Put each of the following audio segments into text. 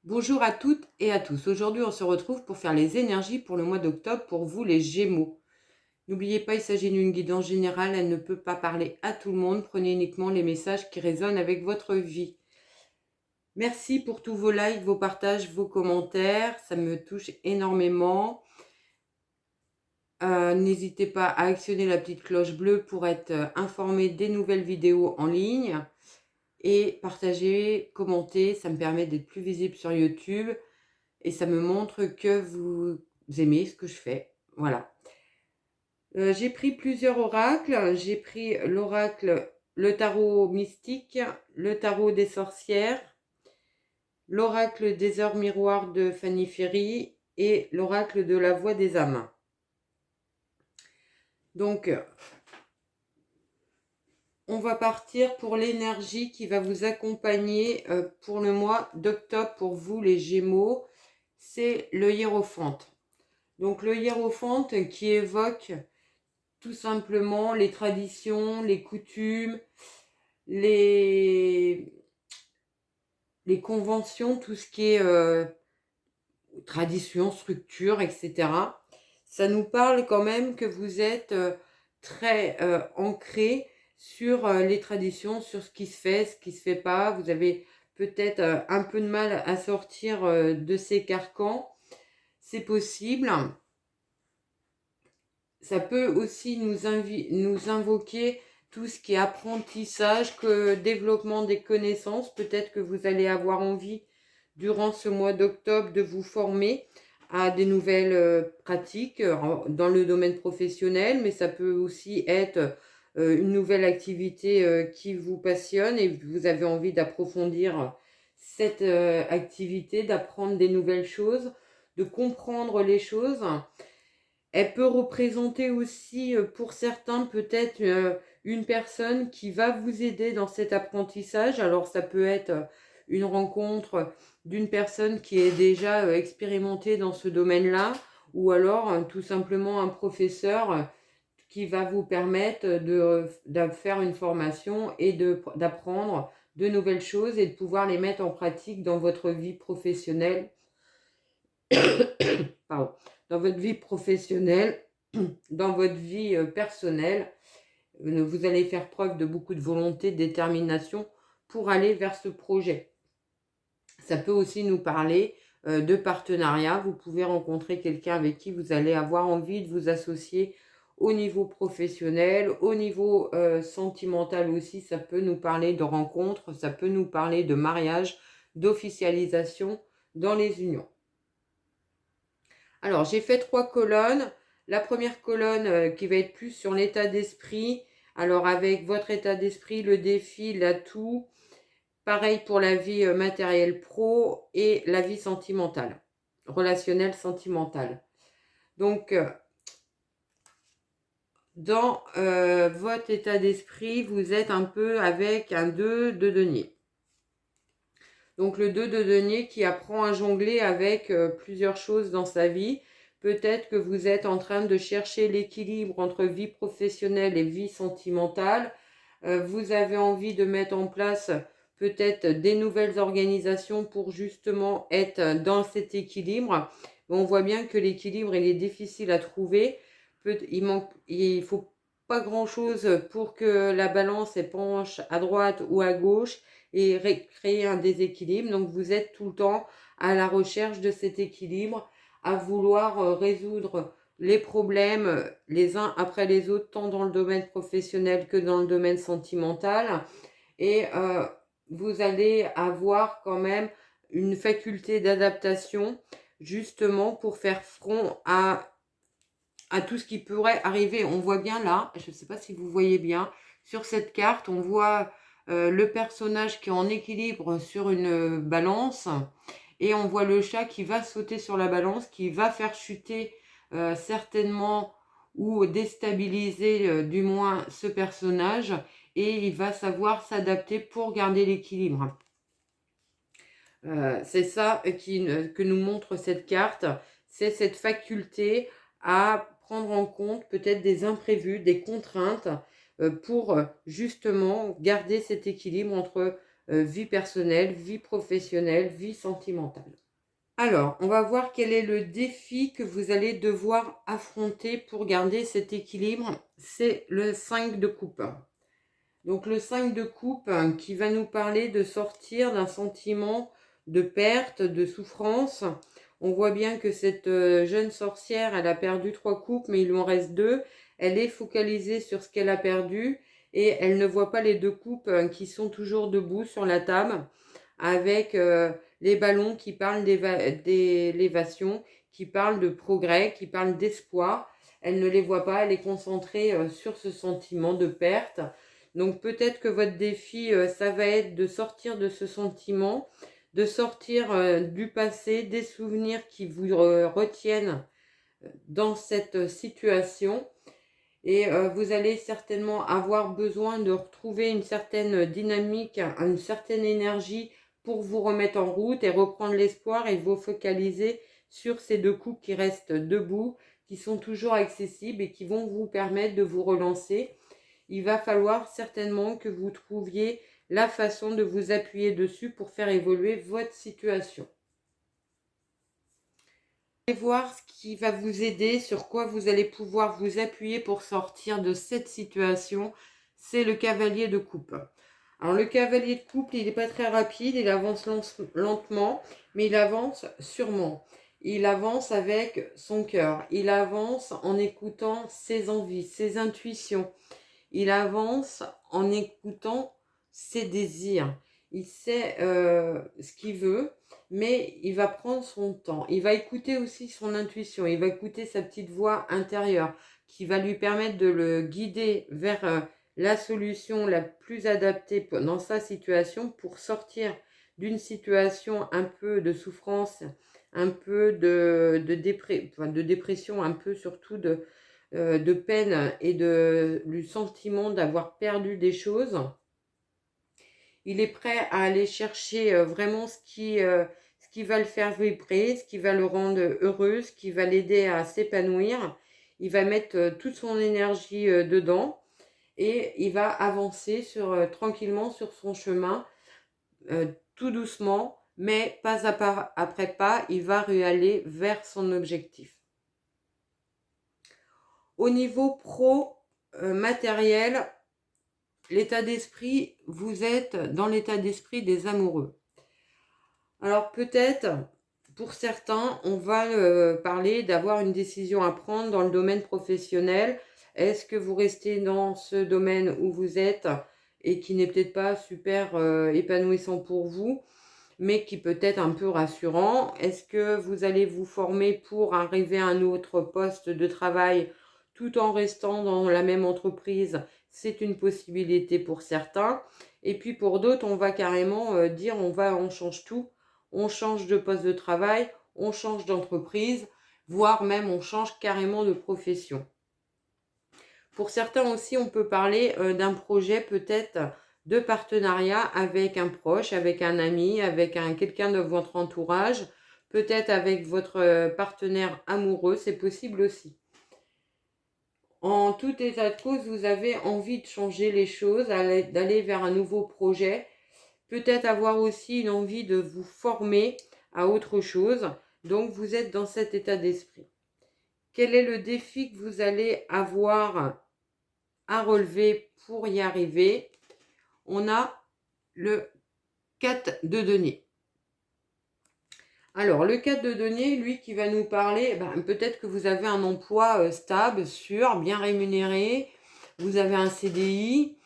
Bonjour à toutes et à tous. Aujourd'hui, on se retrouve pour faire les énergies pour le mois d'octobre pour vous les Gémeaux. N'oubliez pas, il s'agit d'une guidance générale, elle ne peut pas parler à tout le monde. Prenez uniquement les messages qui résonnent avec votre vie. Merci pour tous vos likes, vos partages, vos commentaires, ça me touche énormément. N'hésitez pas à actionner la petite cloche bleue pour être informé des nouvelles vidéos en ligne. Et partager, commenter, ça me permet d'être plus visible sur YouTube. Et ça me montre que vous aimez ce que je fais. Voilà. J'ai pris plusieurs oracles. J'ai pris l'oracle, le tarot mystique, le tarot des sorcières, l'oracle des heures miroirs de Fanny Ferry et l'oracle de la voix des âmes. Donc, on va partir pour l'énergie qui va vous accompagner pour le mois d'octobre pour vous les Gémeaux. C'est le hiérophante. Donc le hiérophante qui évoque tout simplement les traditions, les coutumes, les conventions, tout ce qui est tradition, structure, etc. Ça nous parle quand même que vous êtes très ancré sur les traditions, sur ce qui se fait, ce qui se fait pas. Vous avez peut-être un peu de mal à sortir de ces carcans. C'est possible. Ça peut aussi nous invoquer tout ce qui est apprentissage, que développement des connaissances. Peut-être que vous allez avoir envie, durant ce mois d'octobre, de vous former à des nouvelles pratiques dans le domaine professionnel, mais ça peut aussi être une nouvelle activité qui vous passionne et vous avez envie d'approfondir cette activité, d'apprendre des nouvelles choses, de comprendre les choses. Elle peut représenter aussi pour certains peut-être une personne qui va vous aider dans cet apprentissage. Alors ça peut être une rencontre d'une personne qui est déjà expérimentée dans ce domaine-là, ou alors tout simplement un professeur qui va vous permettre de faire une formation et d'apprendre de nouvelles choses et de pouvoir les mettre en pratique dans votre vie professionnelle. Pardon, dans votre vie professionnelle, dans votre vie personnelle. Vous allez faire preuve de beaucoup de volonté, de détermination pour aller vers ce projet. Ça peut aussi nous parler de partenariat. Vous pouvez rencontrer quelqu'un avec qui vous allez avoir envie de vous associer au niveau professionnel, au niveau sentimental aussi. Ça peut nous parler de rencontres, ça peut nous parler de mariage, d'officialisation dans les unions. Alors, j'ai fait 3 colonnes. La première colonne qui va être plus sur l'état d'esprit. Alors, avec votre état d'esprit, le défi, l'atout. Pareil pour la vie matérielle pro et la vie sentimentale, relationnelle sentimentale. Donc, dans votre état d'esprit, vous êtes un peu avec un 2 de denier. Donc le 2 de denier qui apprend à jongler avec plusieurs choses dans sa vie. Peut-être que vous êtes en train de chercher l'équilibre entre vie professionnelle et vie sentimentale. Vous avez envie de mettre en place peut-être des nouvelles organisations pour justement être dans cet équilibre. On voit bien que l'équilibre, il est difficile à trouver. Il faut pas grand-chose pour que la balance penche à droite ou à gauche et créer un déséquilibre. Donc vous êtes tout le temps à la recherche de cet équilibre, à vouloir résoudre les problèmes les uns après les autres, tant dans le domaine professionnel que dans le domaine sentimental. Et vous allez avoir quand même une faculté d'adaptation justement pour faire front à tout ce qui pourrait arriver. On voit bien là, je ne sais pas si vous voyez bien, sur cette carte, on voit le personnage qui est en équilibre sur une balance et on voit le chat qui va sauter sur la balance, qui va faire chuter certainement ou déstabiliser du moins ce personnage et il va savoir s'adapter pour garder l'équilibre. C'est ça que nous montre cette carte, c'est cette faculté à prendre en compte peut-être des imprévus, des contraintes pour justement garder cet équilibre entre vie personnelle, vie professionnelle, vie sentimentale. Alors, on va voir quel est le défi que vous allez devoir affronter pour garder cet équilibre. C'est le 5 de coupe. Donc le 5 de coupe qui va nous parler de sortir d'un sentiment de perte, de souffrance. On voit bien que cette jeune sorcière, elle a perdu 3 coupes, mais il lui en reste 2. Elle est focalisée sur ce qu'elle a perdu et elle ne voit pas les 2 coupes qui sont toujours debout sur la table avec les ballons qui parlent d'élévation, qui parlent de progrès, qui parlent d'espoir. Elle ne les voit pas, elle est concentrée sur ce sentiment de perte. Donc peut-être que votre défi, ça va être de sortir de ce sentiment, de sortir du passé, des souvenirs qui vous retiennent dans cette situation. Et vous allez certainement avoir besoin de retrouver une certaine dynamique, une certaine énergie pour vous remettre en route et reprendre l'espoir et vous focaliser sur ces 2 coupes qui restent debout, qui sont toujours accessibles et qui vont vous permettre de vous relancer. Il va falloir certainement que vous trouviez la façon de vous appuyer dessus pour faire évoluer votre situation. Vous allez voir ce qui va vous aider, sur quoi vous allez pouvoir vous appuyer pour sortir de cette situation. C'est le cavalier de coupe. Alors le cavalier de coupe, il n'est pas très rapide, il avance lentement, mais il avance sûrement. Il avance avec son cœur, il avance en écoutant ses envies, ses intuitions. Il avance en écoutant ses désirs. Il sait ce qu'il veut, mais il va prendre son temps. Il va écouter aussi son intuition. Il va écouter sa petite voix intérieure qui va lui permettre de le guider vers la solution la plus adaptée dans sa situation pour sortir d'une situation un peu de souffrance, un peu de dépression, un peu surtout de peine et du sentiment d'avoir perdu des choses. Il est prêt à aller chercher vraiment ce qui va le faire vibrer, ce qui va le rendre heureux, ce qui va l'aider à s'épanouir. Il va mettre toute son énergie dedans et il va avancer tranquillement sur son chemin, tout doucement, mais pas après pas, il va aller vers son objectif. Au niveau matériel, l'état d'esprit, vous êtes dans l'état d'esprit des amoureux. Alors peut-être, pour certains, on va parler d'avoir une décision à prendre dans le domaine professionnel. Est-ce que vous restez dans ce domaine où vous êtes et qui n'est peut-être pas super épanouissant pour vous, mais qui peut être un peu rassurant? Est-ce que vous allez vous former pour arriver à un autre poste de travail tout en restant dans la même entreprise? C'est une possibilité pour certains. Et puis pour d'autres, on va carrément dire on change tout. On change de poste de travail, on change d'entreprise, voire même on change carrément de profession. Pour certains aussi, on peut parler d'un projet peut-être de partenariat avec un proche, avec un ami, avec quelqu'un de votre entourage, peut-être avec votre partenaire amoureux, c'est possible aussi. En tout état de cause, vous avez envie de changer les choses, d'aller vers un nouveau projet, peut-être avoir aussi une envie de vous former à autre chose. Donc, vous êtes dans cet état d'esprit. Quel est le défi que vous allez avoir à relever pour y arriver? On a le 4 de denier. Alors, le 4 de denier, lui qui va nous parler, peut-être que vous avez un emploi stable, sûr, bien rémunéré, vous avez un CDI,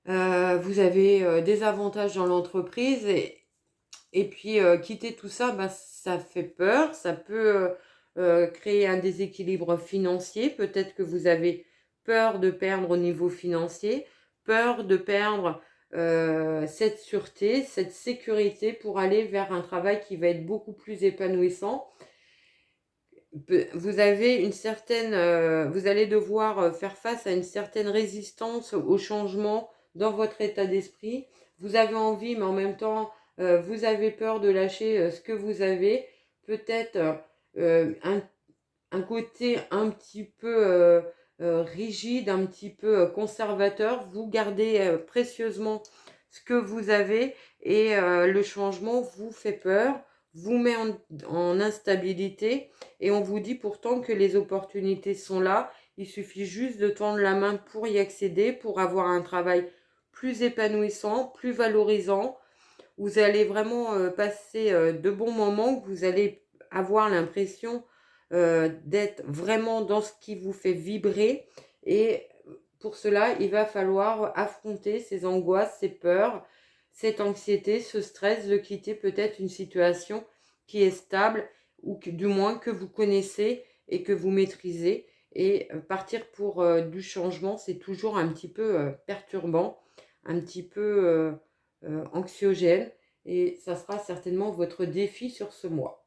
vous avez des avantages dans l'entreprise et puis quitter tout ça, ça fait peur, ça peut créer un déséquilibre financier. Peut-être que vous avez peur de perdre au niveau financier, peur de perdre cette sûreté, cette sécurité pour aller vers un travail qui va être beaucoup plus épanouissant. Vous avez vous allez devoir faire face à une certaine résistance au changement dans votre état d'esprit. Vous avez envie, mais en même temps, vous avez peur de lâcher ce que vous avez. Peut-être un côté un petit peu rigide, un petit peu conservateur. Vous gardez précieusement ce que vous avez et le changement vous fait peur, vous met en instabilité et on vous dit pourtant que les opportunités sont là. Il suffit juste de tendre la main pour y accéder, pour avoir un travail plus épanouissant, plus valorisant. Vous allez vraiment passer de bons moments, vous allez avoir l'impression d'être vraiment dans ce qui vous fait vibrer. Et pour cela, il va falloir affronter ces angoisses, ces peurs, cette anxiété, ce stress de quitter peut-être une situation qui est stable ou du moins que vous connaissez et que vous maîtrisez. Et partir pour du changement, c'est toujours un petit peu perturbant, un petit peu anxiogène, et ça sera certainement votre défi sur ce mois.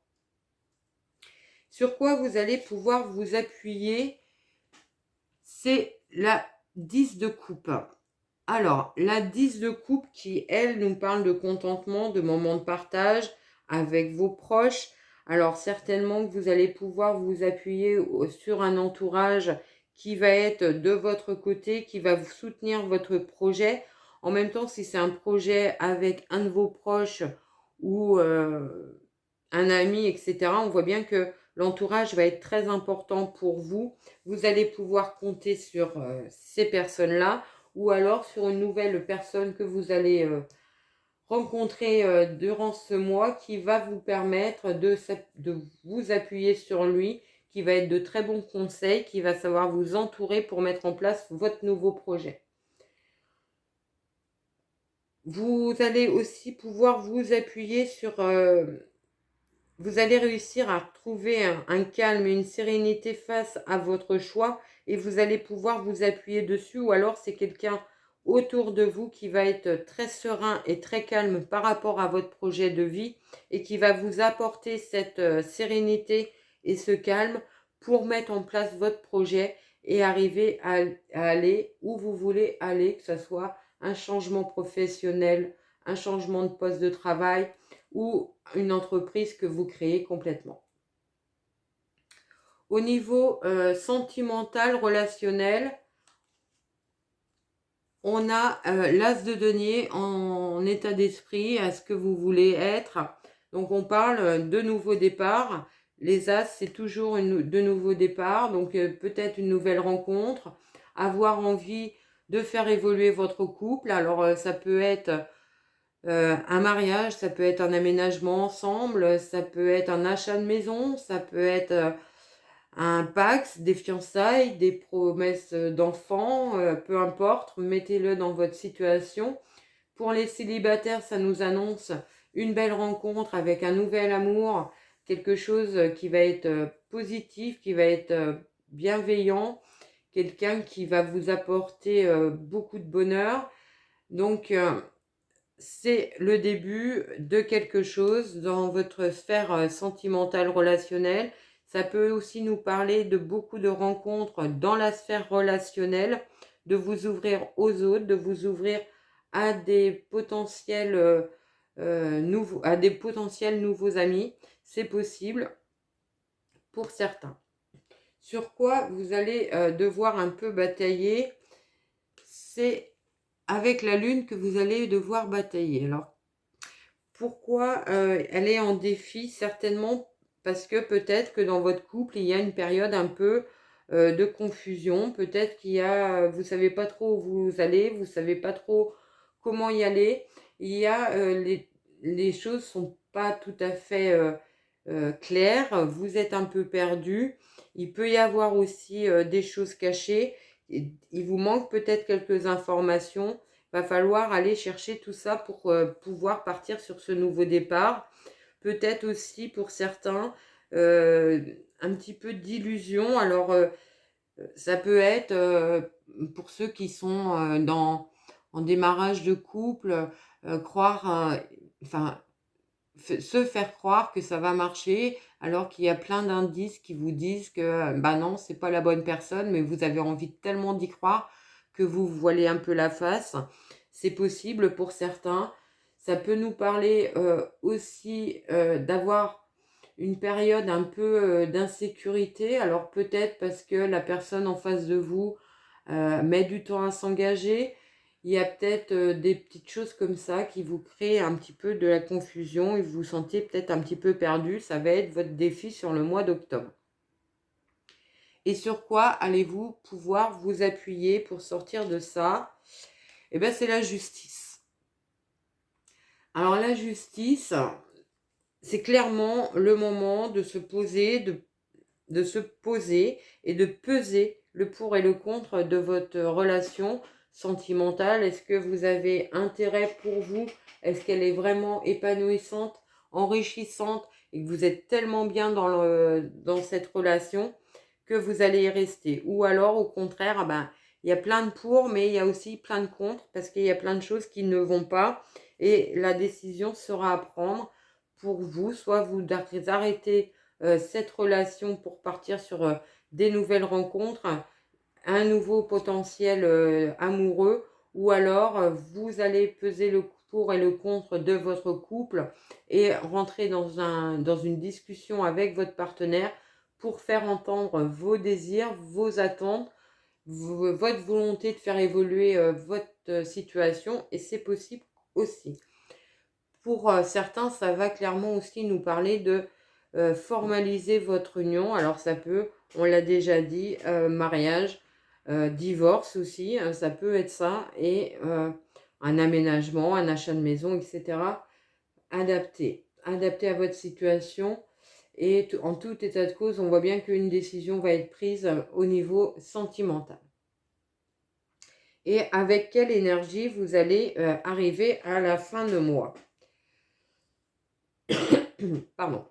Sur quoi vous allez pouvoir vous appuyer, c'est la 10 de coupe. Alors, la 10 de coupe qui, elle, nous parle de contentement, de moments de partage avec vos proches. Alors, certainement que vous allez pouvoir vous appuyer sur un entourage qui va être de votre côté, qui va vous soutenir votre projet. En même temps, si c'est un projet avec un de vos proches ou un ami, etc., on voit bien que l'entourage va être très important pour vous. Vous allez pouvoir compter sur ces personnes-là ou alors sur une nouvelle personne que vous allez rencontrer durant ce mois qui va vous permettre de vous appuyer sur lui, qui va être de très bons conseils, qui va savoir vous entourer pour mettre en place votre nouveau projet. Vous allez aussi pouvoir vous appuyer sur... vous allez réussir à retrouver un calme et une sérénité face à votre choix et vous allez pouvoir vous appuyer dessus, ou alors c'est quelqu'un autour de vous qui va être très serein et très calme par rapport à votre projet de vie et qui va vous apporter cette sérénité et ce calme pour mettre en place votre projet et arriver à aller où vous voulez aller, que ce soit un changement professionnel, un changement de poste de travail ou une entreprise que vous créez complètement. Au niveau sentimental, relationnel, on a l'as de denier en état d'esprit, à ce que vous voulez être. Donc on parle de nouveaux départs. Les as, c'est toujours de nouveaux départs, donc peut-être une nouvelle rencontre, avoir envie de faire évoluer votre couple. Alors ça peut être un mariage, ça peut être un aménagement ensemble, ça peut être un achat de maison, ça peut être un Pacs, des fiançailles, des promesses d'enfants, peu importe, mettez-le dans votre situation. Pour les célibataires, ça nous annonce une belle rencontre avec un nouvel amour, quelque chose qui va être positif, qui va être bienveillant, quelqu'un qui va vous apporter beaucoup de bonheur. Donc, c'est le début de quelque chose dans votre sphère sentimentale relationnelle. Ça peut aussi nous parler de beaucoup de rencontres dans la sphère relationnelle, de vous ouvrir aux autres, de vous ouvrir à des potentiels nouveaux amis. C'est possible pour certains. Sur quoi vous allez devoir un peu batailler, c'est avec la lune que vous allez devoir batailler. Alors, pourquoi elle est en défi? Certainement parce que peut-être que dans votre couple, il y a une période un peu de confusion. Peut-être qu'il y a, vous savez pas trop où vous allez, vous savez pas trop comment y aller. Il y a les choses sont pas tout à fait claires. Vous êtes un peu perdu. Il peut y avoir aussi des choses cachées. Il vous manque peut-être quelques informations. Va falloir aller chercher tout ça pour pouvoir partir sur ce nouveau départ. Peut-être aussi pour certains un petit peu d'illusion. Alors ça peut être pour ceux qui sont en démarrage de couple, croire, enfin se faire croire que ça va marcher alors qu'il y a plein d'indices qui vous disent que bah non, c'est pas la bonne personne, mais vous avez envie tellement d'y croire que vous voilez un peu la face. C'est possible pour certains. Ça peut nous parler aussi d'avoir une période un peu d'insécurité. Alors peut-être parce que la personne en face de vous met du temps à s'engager. il y a peut-être des petites choses comme ça qui vous créent un petit peu de la confusion et vous vous sentez peut-être un petit peu perdu. Ça va être votre défi sur le mois d'octobre. Et sur quoi allez-vous pouvoir vous appuyer pour sortir de ça? Eh bien, c'est la justice. Alors, la justice, c'est clairement le moment de se poser, de se poser et de peser le pour et le contre de votre relation sentimentale. Est-ce que vous avez intérêt pour vous? Est-ce qu'elle est vraiment épanouissante, enrichissante et que vous êtes tellement bien dans cette relation que vous allez y rester? Ou alors, au contraire, il y a plein de pour, mais il y a aussi plein de contre parce qu'il y a plein de choses qui ne vont pas et la décision sera à prendre pour vous. Soit vous arrêtez cette relation pour partir sur des nouvelles rencontres, un nouveau potentiel amoureux, ou alors vous allez peser le pour et le contre de votre couple et rentrer dans une discussion avec votre partenaire pour faire entendre vos désirs, vos attentes, votre volonté de faire évoluer votre situation, et c'est possible aussi. Pour certains, ça va clairement aussi nous parler de formaliser votre union. Alors ça peut, on l'a déjà dit, mariage, divorce aussi, ça peut être ça, et un aménagement, un achat de maison, etc. Adapté à votre situation. Et en tout état de cause, on voit bien qu'une décision va être prise au niveau sentimental. Et avec quelle énergie vous allez arriver à la fin de mois? Pardon.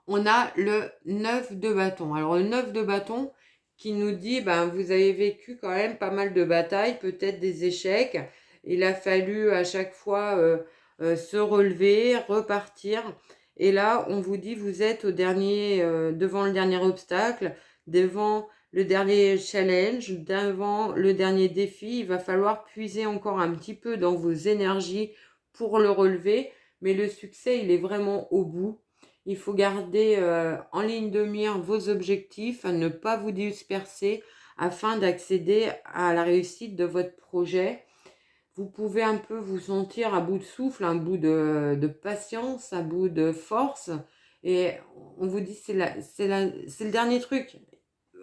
On a le 9 de bâton. Alors le 9 de bâton qui nous dit, vous avez vécu quand même pas mal de batailles, peut-être des échecs. Il a fallu à chaque fois se relever, repartir. Et là, on vous dit, vous êtes devant le dernier obstacle, devant le dernier challenge, devant le dernier défi. Il va falloir puiser encore un petit peu dans vos énergies pour le relever. Mais le succès, il est vraiment au bout. Il faut garder en ligne de mire vos objectifs, ne pas vous disperser afin d'accéder à la réussite de votre projet. Vous pouvez un peu vous sentir à bout de souffle, à bout de patience, à bout de force. Et on vous dit, c'est le dernier truc.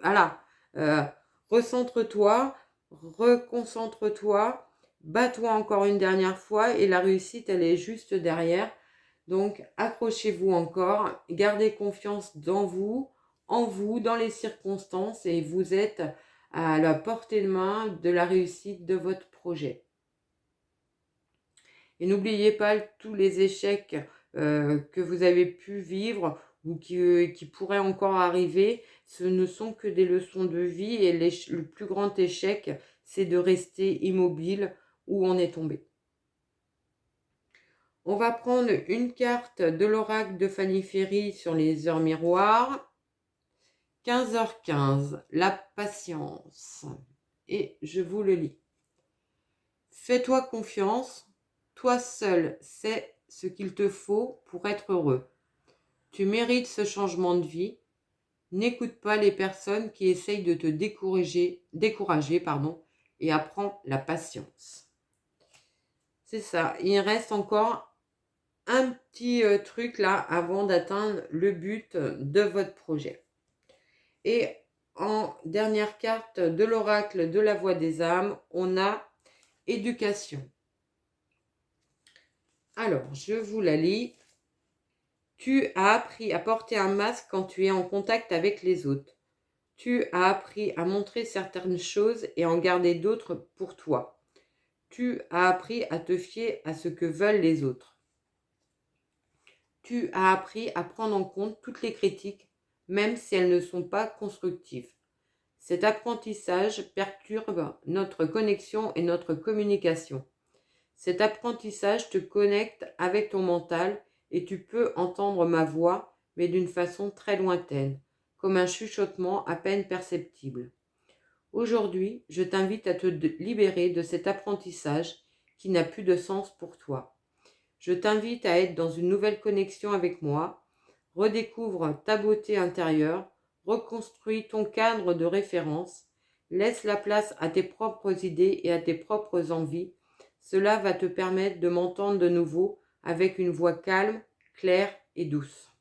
Voilà. Recentre-toi, reconcentre-toi, bats-toi encore une dernière fois et la réussite, elle est juste derrière. Donc, accrochez-vous encore, gardez confiance en vous, dans les circonstances, et vous êtes à la portée de main de la réussite de votre projet. Et n'oubliez pas tous les échecs que vous avez pu vivre ou qui pourraient encore arriver. Ce ne sont que des leçons de vie, et le plus grand échec, c'est de rester immobile où on est tombé. On va prendre une carte de l'oracle de Fanny Ferry sur les heures miroirs. 15h15, la patience. Et je vous le lis. Fais-toi confiance, toi seul sais ce qu'il te faut pour être heureux. Tu mérites ce changement de vie. N'écoute pas les personnes qui essayent de te décourager, et apprends la patience. C'est ça, il reste encore un petit truc là avant d'atteindre le but de votre projet. Et en dernière carte de l'oracle de la voix des âmes, on a éducation. Alors, je vous la lis. Tu as appris à porter un masque quand tu es en contact avec les autres. Tu as appris à montrer certaines choses et en garder d'autres pour toi. Tu as appris à te fier à ce que veulent les autres. Tu as appris à prendre en compte toutes les critiques, même si elles ne sont pas constructives. Cet apprentissage perturbe notre connexion et notre communication. Cet apprentissage te connecte avec ton mental et tu peux entendre ma voix, mais d'une façon très lointaine, comme un chuchotement à peine perceptible. Aujourd'hui, je t'invite à te libérer de cet apprentissage qui n'a plus de sens pour toi. Je t'invite à être dans une nouvelle connexion avec moi. Redécouvre ta beauté intérieure, reconstruis ton cadre de référence Laisse la place à tes propres idées et à tes propres envies. Cela va te permettre de m'entendre de nouveau avec une voix calme, claire et douce.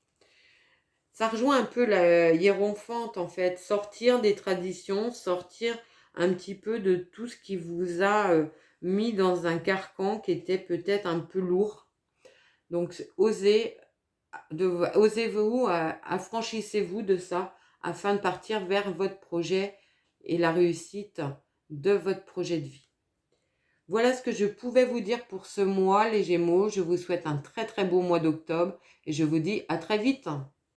Ça rejoint un peu la hiérophante en fait, sortir des traditions, sortir un petit peu de tout ce qui vous a mis dans un carcan qui était peut-être un peu lourd. Donc osez-vous, affranchissez-vous de ça afin de partir vers votre projet et la réussite de votre projet de vie. Voilà ce que je pouvais vous dire pour ce mois, les Gémeaux. Je vous souhaite un très très beau mois d'octobre et je vous dis à très vite.